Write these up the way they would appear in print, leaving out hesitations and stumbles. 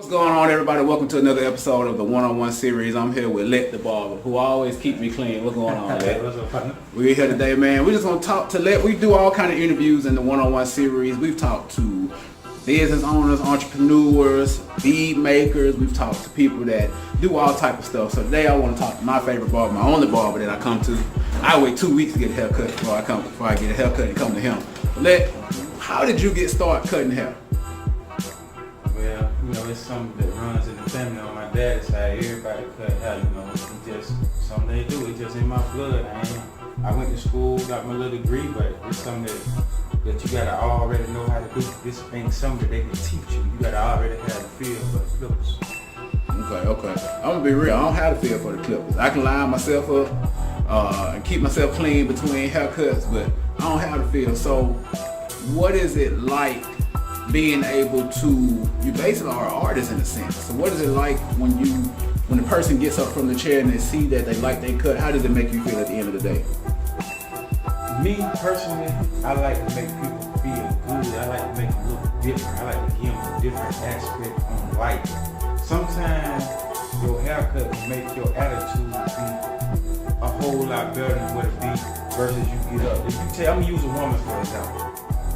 What's going on, everybody? Welcome to another episode of the one-on-one series. I'm here with Lett the Barber, who always keep me clean. What's going on, Lett? What's up, partner? We're here today, man. We're just gonna talk to Lett. We do all kind of interviews in the one-on-one series. We've talked to business owners, entrepreneurs, bead makers. We've talked to people that do all type of stuff. So today I want to talk to my favorite barber, my only barber that I come to. I wait 2 weeks to get a haircut before I get a haircut and come to him. Lett, how did you get started cutting hair? Well, it's something that runs in the family on my dad's side. Everybody cut hair, It's just something they do. It's just in my blood. I went to school, got my little degree, but it's something that you gotta already know how to do. This ain't something that they can teach you. You gotta already have the feel for the clippers. Okay. I'm gonna be real. I don't have the feel for the clippers. I can line myself up and keep myself clean between haircuts, but I don't have the feel. So, what is it like being able to? You basically are an artist in a sense. So, what is it like when the person gets up from the chair and they see that they like they cut? How does it make you feel at the end of the day? Me personally, I like to make people feel good. I like to make them look different. I like to give them a different aspect on life. Sometimes your haircut can make your attitude be a whole lot better than what it be versus you get up. If you take, I'm gonna use a woman for example.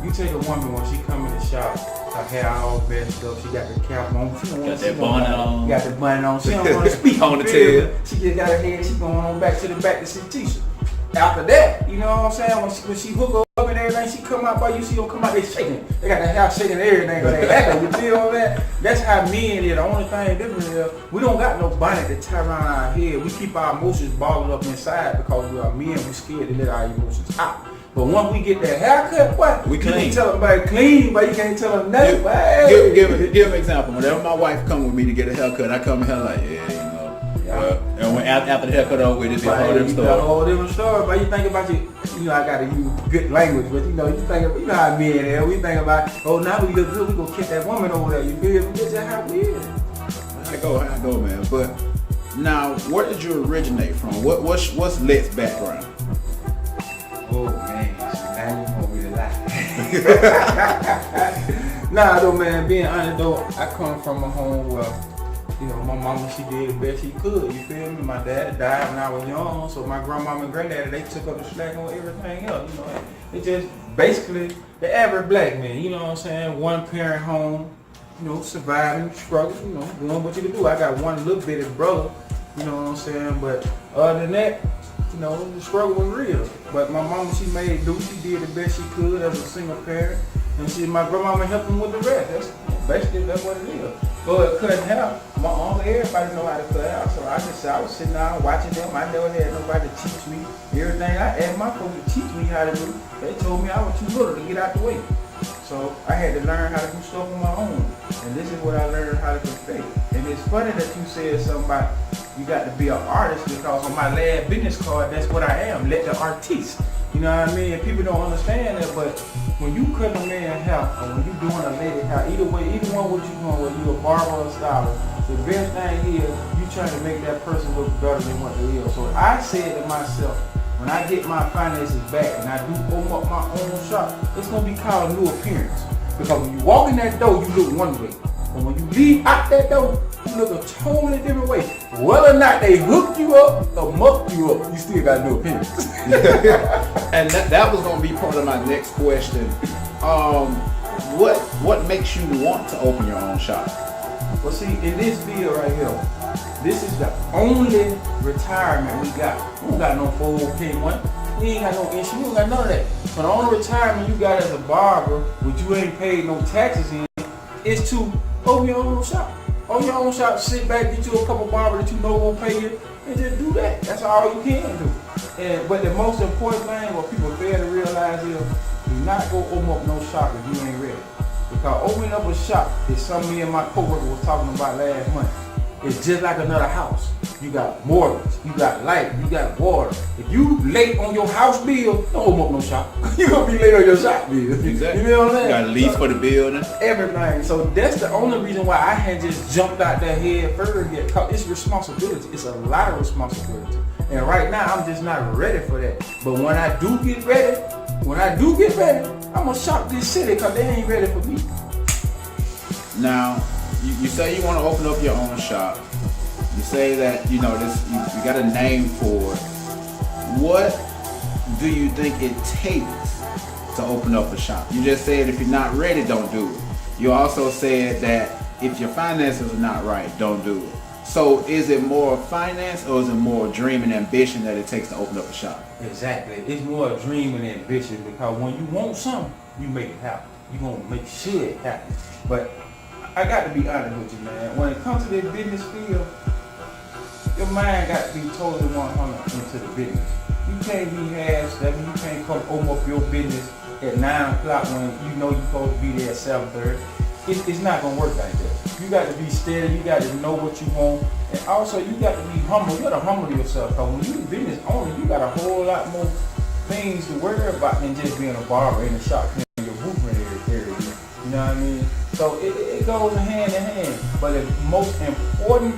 You take a woman when she come in the shop, her hair all messed up, she got the cap on, she don't want to got the bun on, she don't want to speak on the tail. She just got her head, she going on back to the back to see Tisha. After that, you know what I'm saying? When she hook up and everything, she come out, boy, you see them come out, they shaking. They got the hair shaking everything, but they acting, you feel that? That's how men is. The only thing different is we don't got no bonnet to tie around our head. We keep our emotions balled up inside because we are men, we scared to let our emotions out. But once we get that haircut, what? We clean. You can tell them about clean, but you can't tell them nothing. Give an example. Whenever my wife come with me to get a haircut, I come in here like, and when after the haircut over with, it's a whole different story. A whole different story. But you think about I gotta use good language, but you think how men are. We think about, now we look good, we gonna kick that woman over there. You feel me? That's just how we is. I go, man. But now, where did you originate from? What's Lett's background? Oh man, now you want me to lie. Nah, though, man. Being honest though, I come from a home where, my mama, she did the best she could, you feel me? My dad died when I was young, so my grandmama and granddaddy, they took up the slack on everything else, It's just basically the average black man, you know what I'm saying? One parent home, surviving, struggling, doing what you can do. I got one little bitty brother, you know what I'm saying? But other than that, the struggle was real. But my mama, she made do, she did the best she could as a single parent. And my grandmama helped him with the rest. That's what it is. But cutting hair, my uncle, everybody know how to cut hair. So I was sitting down watching them. I never had nobody to teach me everything. I asked my folks to teach me how to do. They told me I was too little to get out the way. So I had to learn how to do stuff on my own. And this is what I learned how to perfect. And it's funny that you said something about you got to be an artist, because on my last business card, that's what I am, Let the Artiste. You know what I mean? And people don't understand that, but when you cut a man hair, or when you doing a lady hair, either one what you doing, whether you a barber or a stylist, the best thing is you trying to make that person look better than what they is. So I said to myself, when I get my finances back and I do open up my own shop, it's gonna be called New Appearance. Because when you walk in that door, you look one way. But when you leave out that door, you look a totally different way. Whether or not they hooked you up or mucked you up, you still got no appearance. And that was going to be part of my next question. What makes you want to open your own shop? Well, see, in this video right here, this is the only retirement we got. We don't got no 401k1. We ain't got no insurance. We don't got none of that. So the only retirement you got as a barber, which you ain't paid no taxes in, is to open your own shop. Open your own shop, sit back, get you a couple barbers that you know won't pay you, and just do that. That's all you can do. But the most important thing, what people fail to realize is, do not go open up no shop if you ain't ready. Because opening up a shop is something me and my coworker was talking about last month. It's just like another house. You got mortgage, you got light, you got water. If you late on your house bill, don't open up no shop. You're going to be late on your shop bill. Exactly. You know what I'm saying? You got a lease for the building. Everything. So that's the only reason why I had just jumped out that head first yet. Cause it's responsibility. It's a lot of responsibility. And right now, I'm just not ready for that. But when I do get ready, I'm going to shock this city because they ain't ready for me. Now, you you say you want to open up your own shop. You say that you got a name for it. What do you think it takes to open up a shop? You just said if you're not ready, don't do it. You also said that if your finances are not right, don't do it. So is it more finance or is it more dream and ambition that it takes to open up a shop? Exactly. It's more a dream and ambition, because when you want something, you make it happen. You're going to make sure it happens. But I got to be honest with you, man. When it comes to this business field, your mind got to be totally 100 into the business. You can't be half-stepping. You can't come open up your business at 9 o'clock when you know you're supposed to be there at 7:30. It's not going to work like that. You got to be steady. You got to know what you want. And also, you got to be humble. You got to humble yourself. Because when you're a business owner, you got a whole lot more things to worry about than just being a barber in the shop and your blueprint area. You know what I mean? So it goes hand in hand. But the most important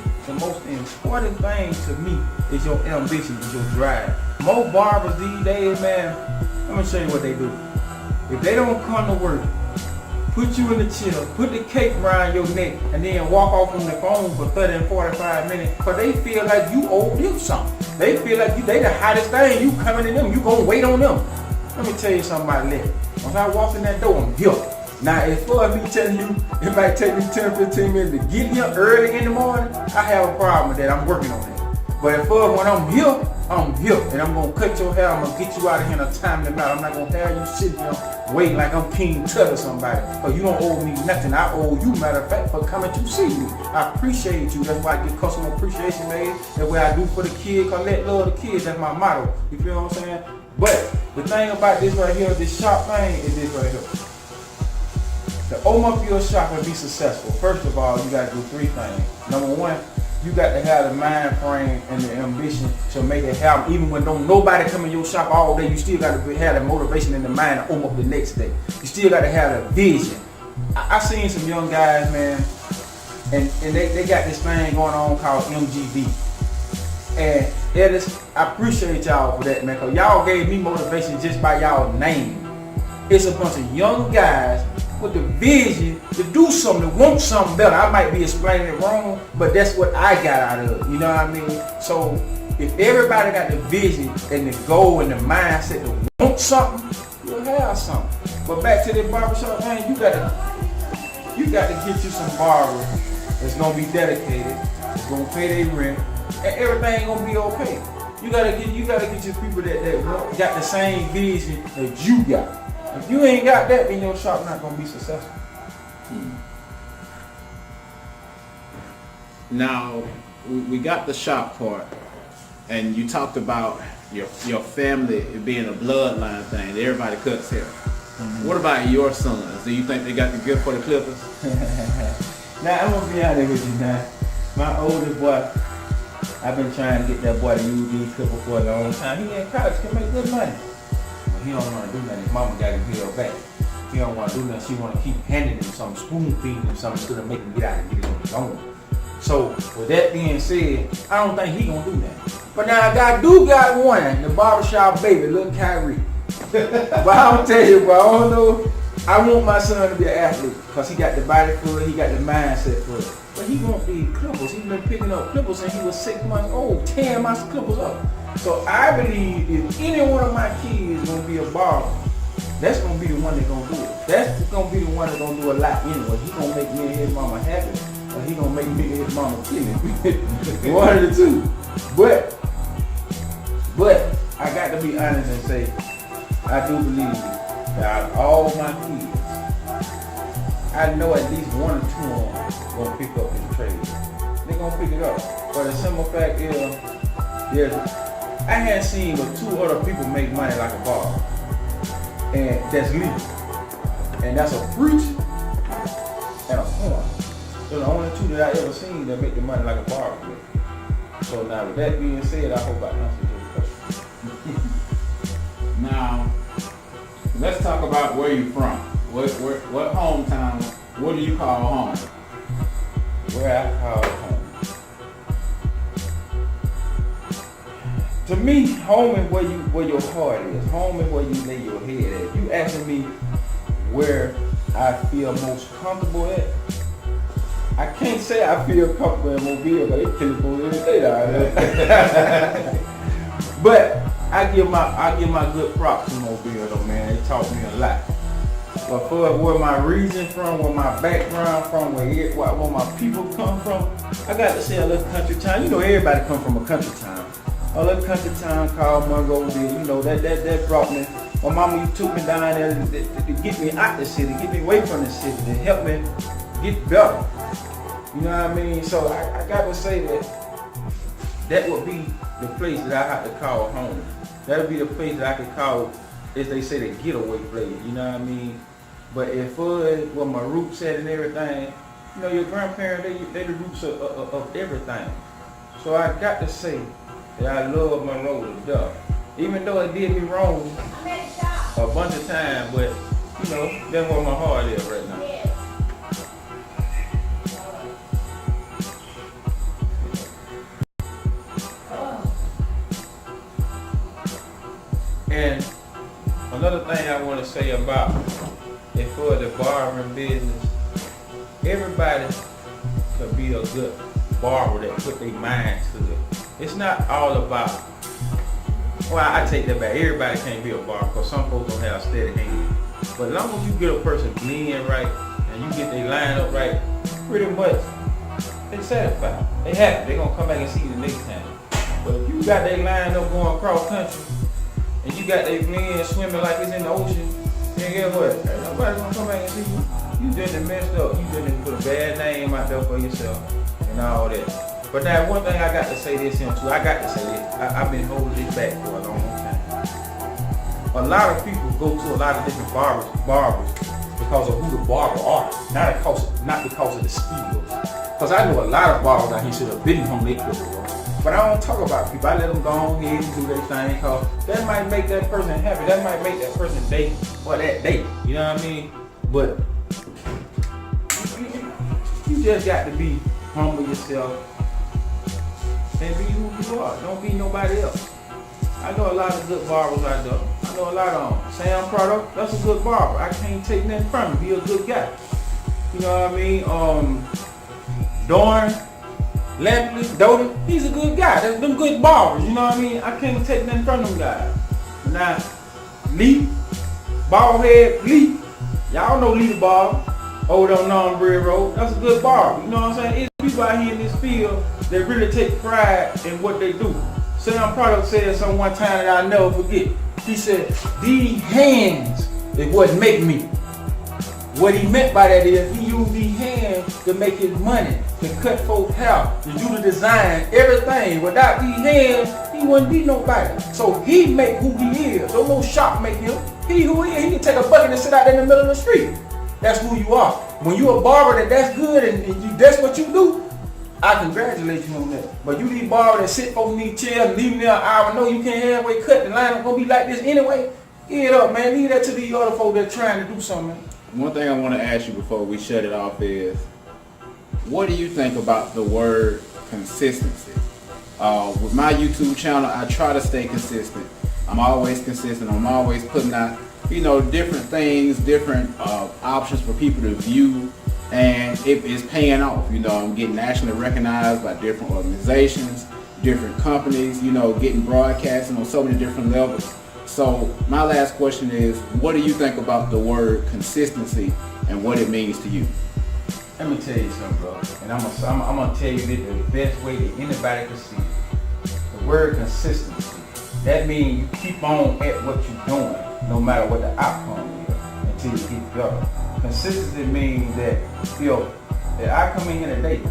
thing to me is your ambition, is your drive. Most barbers these days, man, let me show you what they do. If they don't come to work, put you in the chair, put the cape around your neck, and then walk off on the phone for 30 and 45 minutes, because they feel like you owe them something. They feel like they the hottest thing, you coming to them, you gonna wait on them. Let me tell you something about that. Once I walk in that door, I'm here. Now, as far as me telling you, it might take me 10-15 minutes to get here early in the morning, I have a problem with that. I'm working on that. But as far as when I'm here, and I'm going to cut your hair, I'm going to get you out of here in a timely manner. I'm not going to have you sitting here waiting like I'm King Tut or somebody. Because you don't owe me nothing. I owe you, matter of fact, for coming to see me. I appreciate you. That's why I get customer appreciation made. That's what I do for the kids, because let love the kids. That's my motto. You feel what I'm saying? But the thing about this right here, this shop thing, is this right here. To open up your shop and be successful, first of all, you got to do 3 things. Number 1, you got to have the mind frame and the ambition to make it happen. Even when don't nobody come in your shop all day, you still got to have the motivation in the mind to open up the next day. You still got to have the vision. I seen some young guys, man, and they got this thing going on called MGB. And I appreciate y'all for that, man, because y'all gave me motivation just by y'all name. It's a bunch of young guys with the vision to do something, to want something better. I might be explaining it wrong, but that's what I got out of it. You know what I mean? So if everybody got the vision and the goal and the mindset to want something, you'll have something. But back to the barbershop, man, you got to get you some barbers that's gonna be dedicated, that's gonna pay their rent, and everything gonna be okay. You gotta get your people that got the same vision that you got. If you ain't got that, then your shop not gonna be successful. Now, we got the shop part, and you talked about your family being a bloodline thing. That everybody cuts hair. Mm-hmm. What about your sons? Do you think they got the gift for the clippers? Now, I'm gonna be honest with you now. My oldest boy, I've been trying to get that boy to use these clippers for a long time. He in college, can make good money. He don't want to do nothing. His mama got him held back. He don't want to do nothing. She want to keep handing him something, spoon feeding him something, instead of making him get out and get it on his own. So, with that being said, I don't think he gonna do that. But now I got one, the barbershop baby, little Kyrie. But I'll tell you, bro, I don't know. I want my son to be an athlete because he got the body for it, he got the mindset for it. But he want these clippers. He's been picking up clippers since he was 6 months old, tearing my clippers up. So I believe if any one of my kids is gonna be a barber, that's gonna be the one that's gonna do it. That's gonna be the one that's gonna do a lot anyway. He gonna make me and his mama happy, or he gonna make me and his mama kill him. One of the two. But I got to be honest and say, I do believe that out of all my kids, I know at least 1 or 2 of them gonna pick up his trade. They're gonna pick it up. But the simple fact is, I hadn't seen but 2 other people make money like a barber. And that's legal. And that's a preacher and a horn. They're the only 2 that I ever seen that make the money like a barber. So now with that being said, I hope I answered your question. Now, let's talk about where you're from. What hometown, what do you call home? Where I call home. To me, home is where your heart is. Home is where you lay your head at. You asking me where I feel most comfortable at? I can't say I feel comfortable in Mobile because they kill the food every day down there. But I give my good props to Mobile though, man. They taught me a lot. But for where my reason from, where my background from, where my people come from, I got to say a little country town. You know, everybody come from a country town. A little country town called Monroeville. You know, that brought me. My mama took me down there to get me out the city, get me away from the city, to help me get better. You know what I mean? So I got to say that would be the place that I have to call home. That would be the place that I could call, as they say, the getaway place. You know what I mean? But if where my roots at and everything, you know, your grandparents, they the roots of everything. So I got to say that I love Monroe to death. Even though it did me wrong a bunch of times, but you know, that's where my heart is right now. And another thing I want to say about it for the barbering business, everybody could be a good barber that put their mind to it. It's not all about, well, I take that back. Everybody can't be a barber because some folks don't have a steady hand. But as long as you get a person blend right and you get their line up right, pretty much they satisfied. They happy. They're going to come back and see you the next time. But if you got their line up going across country and you got their blend swimming like it's in the ocean, then guess what? Ain't nobody going to come back and see you. You done messed up. You done put a bad name out there for yourself and all that. But now one thing I got to say this in too. I got to say this. I've been holding this back for a long time. A lot of people go to a lot of different barbers because of who the barber are, not because of the skills. Because I know a lot of barbers out here should have been home late before. But I don't talk about people. I let them go on ahead and do their thing because that might make that person happy. That might make that person date for that date. You know what I mean? But you just got to be humble yourself and be who you are. Don't be nobody else. I know a lot of good barbers out there. I know a lot of them. Sam Product, that's a good barber. I can't take nothing from him. He a good guy. You know what I mean? Dorn, Lampley, Doty, he's a good guy. That's them good barbers. You know what I mean? I can't take nothing from them guys. Now, Lee, Baldhead Lee, y'all know Lee the Barber. Over on Bread Road. That's a good barber. You know what I'm saying? It's people out here in this field that really take pride in what they do. Sam Product said something one time that I'll never forget. He said, these hands is what make me. What he meant by that is he used these hands to make his money, to cut folks' hair, to do the design, everything. Without these hands, he wouldn't be nobody. So he make who he is. Don't no shop make him. He who he is. He can take a bucket and sit out there in the middle of the street. That's who you are. When you're a barber that's good and that's what you do, I congratulate you on that. But you need barber that sit folks in these chairs and leave them there an hour. No, you can't halfway cut. The line gonna be like this anyway. Get it up, man. Leave that to these other folks that trying to do something. One thing I want to ask you before we shut it off is, what do you think about the word consistency? With my YouTube channel, I try to stay consistent. I'm always consistent. I'm always putting out, you know, different things, different options for people to view, and it is paying off. You know, I'm getting nationally recognized by different organizations, different companies, you know, getting broadcasting on so many different levels. So my last question is, what do you think about the word consistency and what it means to you? Let me tell you something, bro, and I'm gonna tell you this the best way that anybody can see it. The word consistency, that means you keep on at what you're doing, no matter what the outcome is, until you get better. Consistency means that, yo, if I come in here today,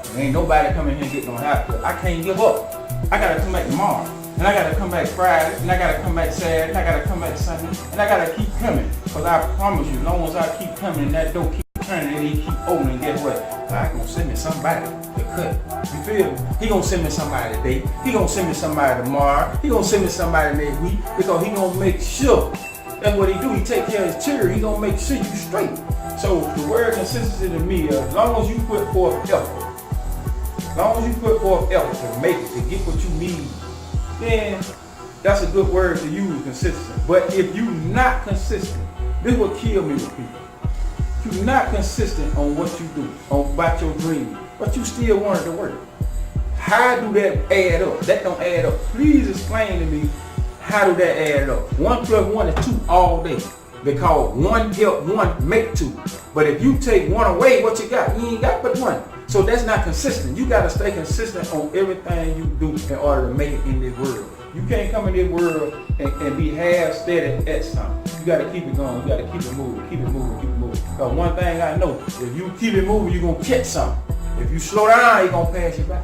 and ain't nobody coming here and get no help, I can't give up. I gotta come back tomorrow, and I gotta come back Friday, and I gotta come back Saturday, and I gotta come back Sunday, and I gotta keep coming. Because I promise you, as long as I keep coming, and that door keep turning, and he keep opening, guess what? God gonna send me somebody to cut. You feel me? He gonna send me somebody today. He gonna send me somebody tomorrow. He gonna send me somebody next week, because he gonna make sure. That's what he do. He take care of his children. He gonna make sure you straight. So the word consistency to me, as long as you put forth effort, as long as you put forth effort to make it, to get what you need, then that's a good word to use, consistent. But if you not consistent, this will kill me with people. you're not consistent on what you do, about your dream, but you still want it to work. How do that add up? That don't add up. Please explain to me, how do that add up? 1 + 1 is 2 all day. Because 1 help 1 make 2. But if you take 1 away, what you got? You ain't got but 1. So that's not consistent. You gotta stay consistent on everything you do in order to make it in this world. You can't come in this world and be half steady at something. You gotta keep it going. You gotta keep it moving, keep it moving, keep it moving. Because one thing I know, if you keep it moving, you're gonna catch something. If you slow down, you're gonna pass you by.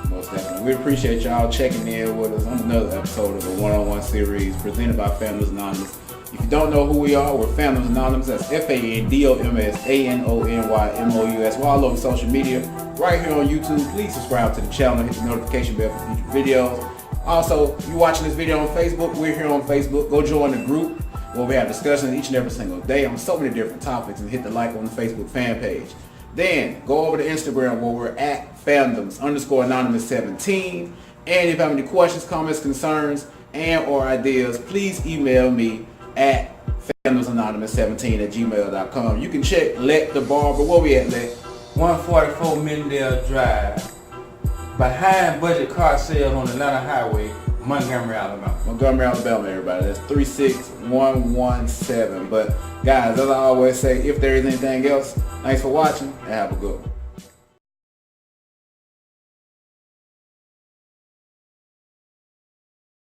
Most definitely. We appreciate y'all checking in with us on another episode of the One-on-One series presented by Families Anonymous. If you don't know who we are, we're Families Anonymous. That's FANDOMSANONYMOUS. We're all over social media, right here on YouTube. Please subscribe to the channel and hit the notification bell for future videos. Also, if you're watching this video on Facebook, we're here on Facebook. Go join the group where we have discussions each and every single day on so many different topics, and hit the like on the Facebook fan page. Then go over to Instagram where we're at fandoms_anonymous17. And if you have any questions, comments, concerns, and or ideas, please email me at fandomsanonymous17@gmail.com. You can check Lett the Barber. Where we at, Lett? 144 Mindale Drive, behind Budget Car Sales on Atlanta Highway, Montgomery, Alabama. Montgomery, Alabama, everybody. That's 36117. But guys, as I always say, if there is anything else, thanks for watching and have a good one.